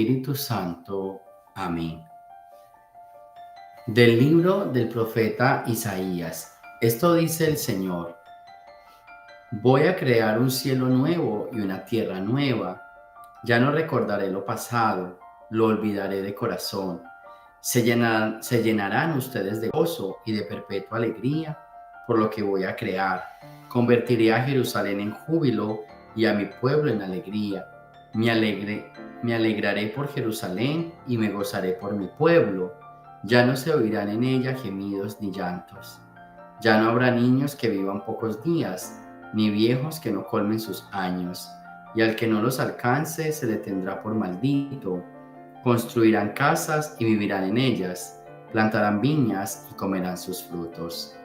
Espíritu Santo. Amén. Del libro del profeta Isaías. Esto dice el Señor: Voy a crear un cielo nuevo y una tierra nueva. Ya no recordaré lo pasado, lo olvidaré de corazón. Se llenarán ustedes de gozo y de perpetua alegría por lo que voy a crear. Convertiré a Jerusalén en júbilo y a mi pueblo en alegría. Me alegraré por Jerusalén y me gozaré por mi pueblo. Ya no se oirán en ella gemidos ni llantos. Ya no habrá niños que vivan pocos días, ni viejos que no colmen sus años. Y al que no los alcance se le tendrá por maldito. Construirán casas y vivirán en ellas. Plantarán viñas y comerán sus frutos.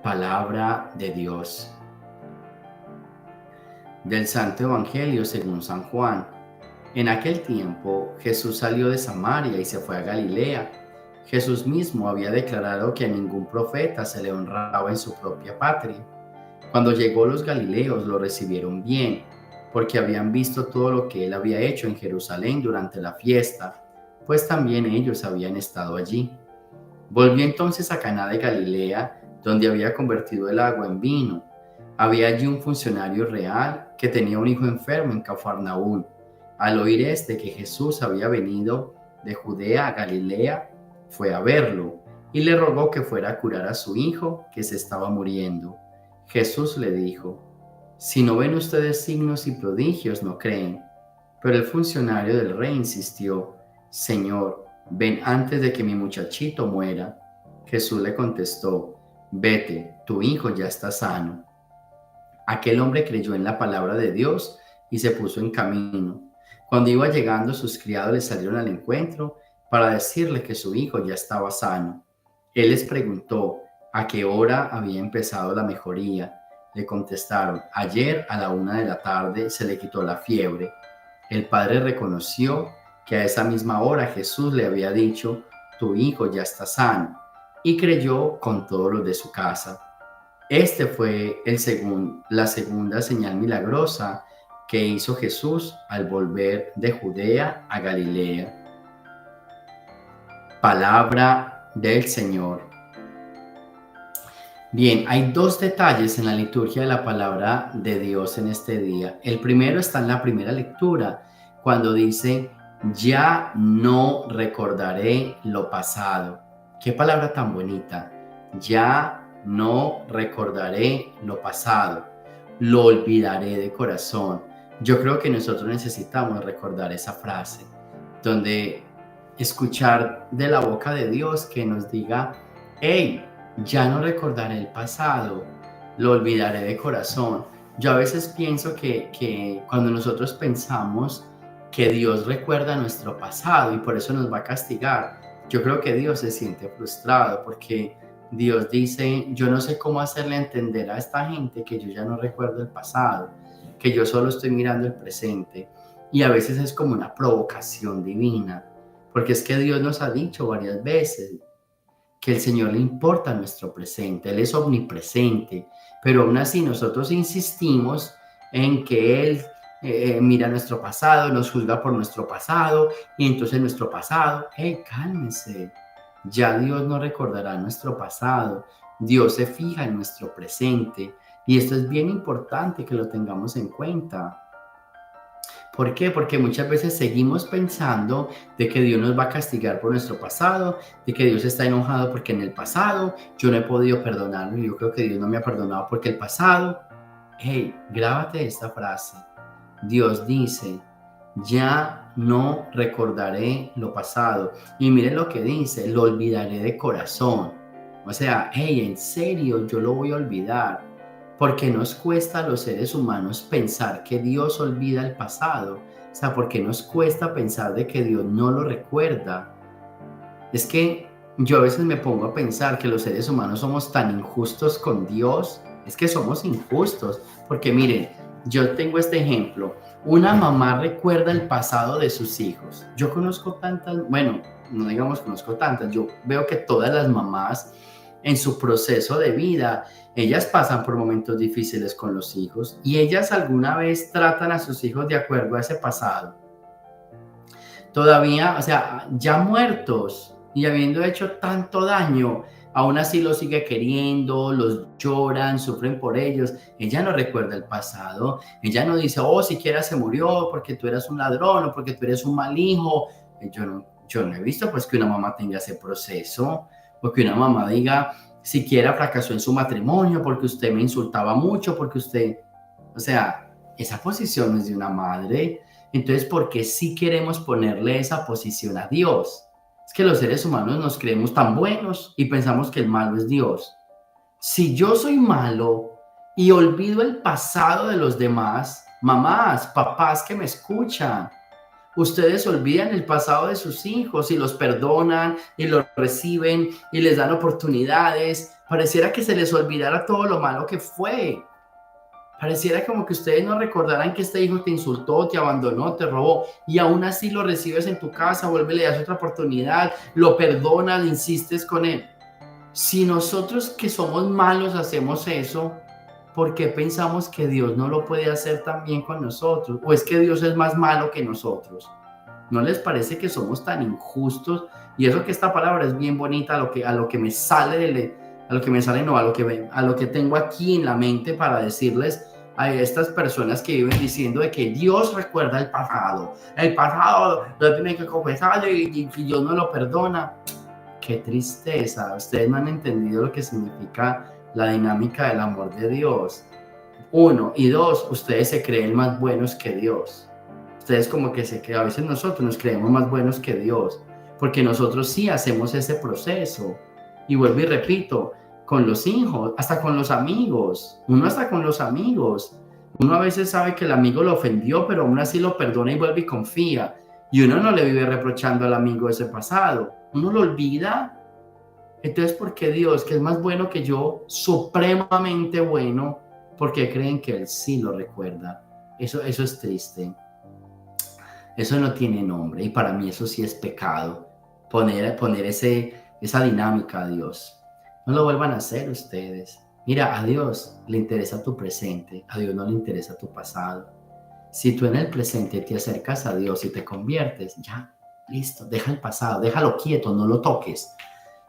Palabra de Dios. Del Santo Evangelio según San Juan. En aquel tiempo Jesús salió de Samaria y se fue a Galilea. Jesús mismo había declarado que a ningún profeta se le honraba en su propia patria. Cuando llegó, los galileos lo recibieron bien, porque habían visto todo lo que él había hecho en Jerusalén durante la fiesta, pues también ellos habían estado allí. Volvió entonces a Caná de Galilea, donde había convertido el agua en vino. Había allí un funcionario real que tenía un hijo enfermo en Cafarnaúm. Al oír que Jesús había venido de Judea a Galilea, fue a verlo y le rogó que fuera a curar a su hijo, que se estaba muriendo. Jesús le dijo: Si no ven ustedes signos y prodigios, no creen. Pero el funcionario del rey insistió: Señor, ven antes de que mi muchachito muera. Jesús le contestó: Vete, tu hijo ya está sano. Aquel hombre creyó en la palabra de Dios y se puso en camino. Cuando iba llegando, sus criados le salieron al encuentro para decirle que su hijo ya estaba sano. Él les preguntó a qué hora había empezado la mejoría. Le contestaron: Ayer a la 1 de la tarde se le quitó la fiebre. El padre reconoció que a esa misma hora Jesús le había dicho: Tu hijo ya está sano, y creyó con todos los de su casa. Este fue la segunda señal milagrosa que hizo Jesús al volver de Judea a Galilea. Palabra del Señor. Bien, hay dos detalles en la liturgia de la palabra de Dios en este día. El primero está en la primera lectura, cuando dice: Ya no recordaré lo pasado. Qué palabra tan bonita. Ya no recordaré lo pasado. Lo olvidaré de corazón. Yo creo que nosotros necesitamos recordar esa frase, donde escuchar de la boca de Dios que nos diga: hey, ya no recordaré el pasado, lo olvidaré de corazón. Yo a veces pienso que cuando nosotros pensamos que Dios recuerda nuestro pasado y por eso nos va a castigar, yo creo que Dios se siente frustrado, porque Dios dice: yo no sé cómo hacerle entender a esta gente que yo ya no recuerdo el pasado, que yo solo estoy mirando el presente. Y a veces es como una provocación divina, porque es que Dios nos ha dicho varias veces que el Señor le importa nuestro presente, Él es omnipresente, pero aún así nosotros insistimos en que Él mira nuestro pasado, nos juzga por nuestro pasado, y entonces nuestro pasado, cálmese, ya Dios no recordará nuestro pasado, Dios se fija en nuestro presente, y esto es bien importante que lo tengamos en cuenta. ¿Por qué? Porque muchas veces seguimos pensando de que Dios nos va a castigar por nuestro pasado, de que Dios está enojado porque en el pasado yo no he podido perdonarlo, y yo creo que Dios no me ha perdonado porque el pasado. Hey, grábate esta frase. Dios dice: ya no recordaré lo pasado. Y miren lo que dice: lo olvidaré de corazón. O sea, hey, en serio, yo lo voy a olvidar. Porque nos cuesta a los seres humanos pensar que Dios olvida el pasado. O sea, porque nos cuesta pensar de que Dios no lo recuerda. Es que yo a veces me pongo a pensar que los seres humanos somos tan injustos con Dios. Es que somos injustos. Porque miren, yo tengo este ejemplo. Una mamá recuerda el pasado de sus hijos. Yo conozco tantas, bueno, no digamos conozco tantas, yo veo que todas las mamás en su proceso de vida, ellas pasan por momentos difíciles con los hijos, y ellas alguna vez tratan a sus hijos de acuerdo a ese pasado. todavía, o sea, ya muertos y habiendo hecho tanto daño, aún así los sigue queriendo, los lloran, sufren por ellos. Ella no recuerda el pasado, ella no dice, oh, siquiera se murió porque tú eras un ladrón o porque tú eres un mal hijo. Yo no he visto pues que una mamá tenga ese proceso, o que una mamá diga, siquiera fracasó en su matrimonio porque usted me insultaba mucho, porque usted, o sea, esa posición no es de una madre. Entonces, ¿por qué sí queremos ponerle esa posición a Dios? Es que los seres humanos nos creemos tan buenos y pensamos que el malo es Dios. Si yo soy malo y olvido el pasado de los demás, mamás, papás que me escuchan, ustedes olvidan el pasado de sus hijos y los perdonan y los reciben y les dan oportunidades. Pareciera que se les olvidara todo lo malo que fue. Pareciera como que ustedes no recordaran que este hijo te insultó, te abandonó, te robó, y aún así lo recibes en tu casa, vuelve, le das otra oportunidad, lo perdonas, insistes con él. Si nosotros que somos malos hacemos eso, ¿por qué pensamos que Dios no lo puede hacer también con nosotros? ¿O es que Dios es más malo que nosotros? ¿No les parece que somos tan injustos? Y eso que esta palabra es bien bonita, a lo que me sale, no, a lo que tengo aquí en la mente para decirles a estas personas que viven diciendo de que Dios recuerda el pasado lo tiene que confesar y Dios no lo perdona. Qué tristeza, ustedes no han entendido lo que significa la dinámica del amor de Dios. Uno, y dos, ustedes se creen más buenos que Dios. Ustedes como que a veces nosotros nos creemos más buenos que Dios, porque nosotros sí hacemos ese proceso. Y vuelvo y repito, con los hijos, hasta con los amigos, uno hasta con los amigos. Uno a veces sabe que el amigo lo ofendió, pero aún así lo perdona y vuelve y confía. Y uno no le vive reprochando al amigo ese pasado, uno lo olvida. Entonces, ¿por qué Dios, que es más bueno que yo, supremamente bueno, porque creen que Él sí lo recuerda? Eso es triste. Eso no tiene nombre y para mí eso sí es pecado, poner esa dinámica a Dios. No lo vuelvan a hacer ustedes. Mira, a Dios le interesa tu presente, a Dios no le interesa tu pasado. Si tú en el presente te acercas a Dios y te conviertes, ya, listo, deja el pasado, déjalo quieto, no lo toques.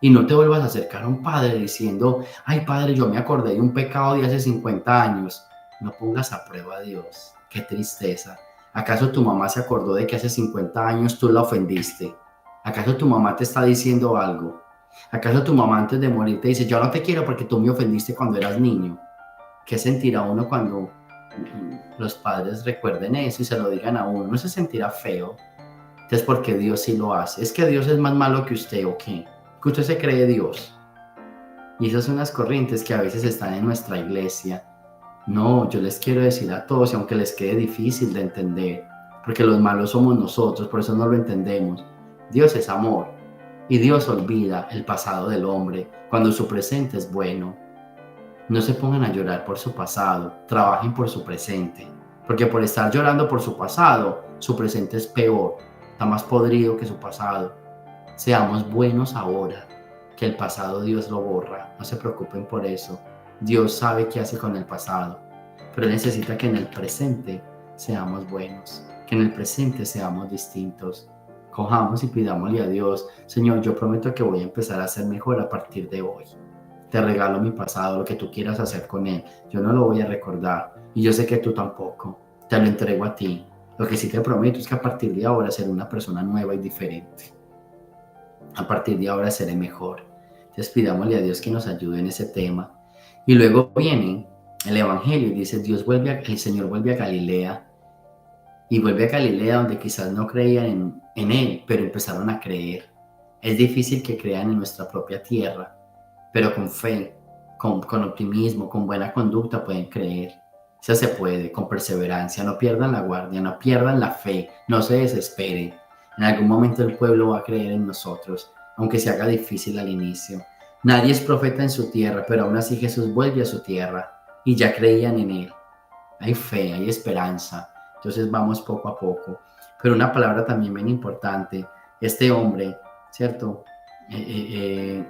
Y no te vuelvas a acercar a un padre diciendo, ay padre, yo me acordé de un pecado de hace 50 años. No pongas a prueba a Dios. Qué tristeza. ¿Acaso tu mamá se acordó de que hace 50 años tú la ofendiste? ¿Acaso tu mamá te está diciendo algo? ¿Acaso tu mamá antes de morir te dice, yo no te quiero porque tú me ofendiste cuando eras niño? ¿Qué sentirá uno cuando los padres recuerden eso y se lo digan a uno? ¿No se sentirá feo? Entonces, porque Dios sí lo hace. ¿Es que Dios es más malo que usted o qué? Que usted se cree Dios. Y esas son las corrientes que a veces están en nuestra iglesia. No, yo les quiero decir a todos, y aunque les quede difícil de entender, porque los malos somos nosotros, por eso no lo entendemos. Dios es amor y Dios olvida el pasado del hombre cuando su presente es bueno. No se pongan a llorar por su pasado, trabajen por su presente, porque por estar llorando por su pasado, su presente es peor, está más podrido que su pasado. Seamos buenos ahora, que el pasado Dios lo borra, no se preocupen por eso. Dios sabe qué hace con el pasado, pero necesita que en el presente seamos buenos, que en el presente seamos distintos. Cojamos y pidámosle a Dios, Señor, yo prometo que voy a empezar a ser mejor a partir de hoy. Te regalo mi pasado, lo que tú quieras hacer con él. Yo no lo voy a recordar y yo sé que tú tampoco. Te lo entrego a ti. Lo que sí te prometo es que a partir de ahora seré una persona nueva y diferente. A partir de ahora seré mejor. Entonces pidámosle a Dios que nos ayude en ese tema. Y luego viene el Evangelio y dice, el Señor vuelve a Galilea. Y vuelve a Galilea donde quizás no creían en Él, pero empezaron a creer. Es difícil que crean en nuestra propia tierra, pero con fe, con optimismo, con buena conducta pueden creer. Eso se puede, con perseverancia. No pierdan la guardia, no pierdan la fe, no se desesperen. En algún momento el pueblo va a creer en nosotros, aunque se haga difícil al inicio. Nadie es profeta en su tierra, pero aún así Jesús vuelve a su tierra y ya creían en Él. Hay fe, hay esperanza. Entonces vamos poco a poco. Pero una palabra también bien importante. Este hombre, ¿cierto? El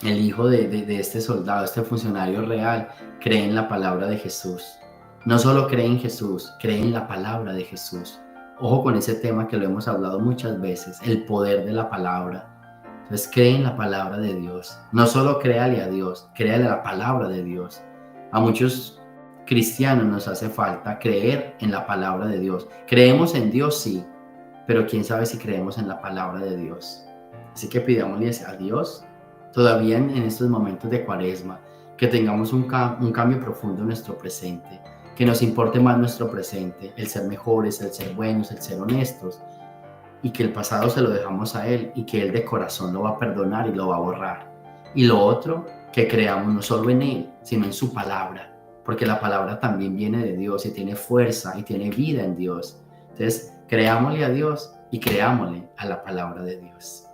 hijo de este soldado, este funcionario real, cree en la palabra de Jesús. No solo cree en Jesús, cree en la palabra de Jesús. Ojo con ese tema que lo hemos hablado muchas veces, el poder de la palabra. Entonces, cree en la palabra de Dios. No solo créale a Dios, créale a la palabra de Dios. A muchos cristianos nos hace falta creer en la palabra de Dios. Creemos en Dios, sí, pero quién sabe si creemos en la palabra de Dios. Así que pidámosle a Dios, todavía en estos momentos de Cuaresma, que tengamos un cambio profundo en nuestro presente, que nos importe más nuestro presente, el ser mejores, el ser buenos, el ser honestos, y que el pasado se lo dejamos a Él y que Él de corazón lo va a perdonar y lo va a borrar. Y lo otro, que creamos no solo en Él, sino en su palabra, porque la palabra también viene de Dios y tiene fuerza y tiene vida en Dios. Entonces, creámosle a Dios y creámosle a la palabra de Dios.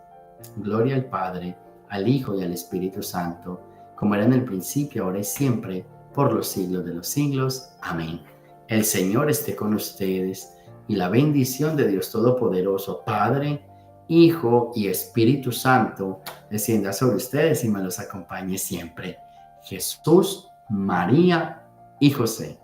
Gloria al Padre, al Hijo y al Espíritu Santo, como era en el principio, ahora y siempre, por los siglos de los siglos. Amén. El Señor esté con ustedes y la bendición de Dios Todopoderoso, Padre, Hijo y Espíritu Santo, descienda sobre ustedes y me los acompañe siempre. Jesús, María y José.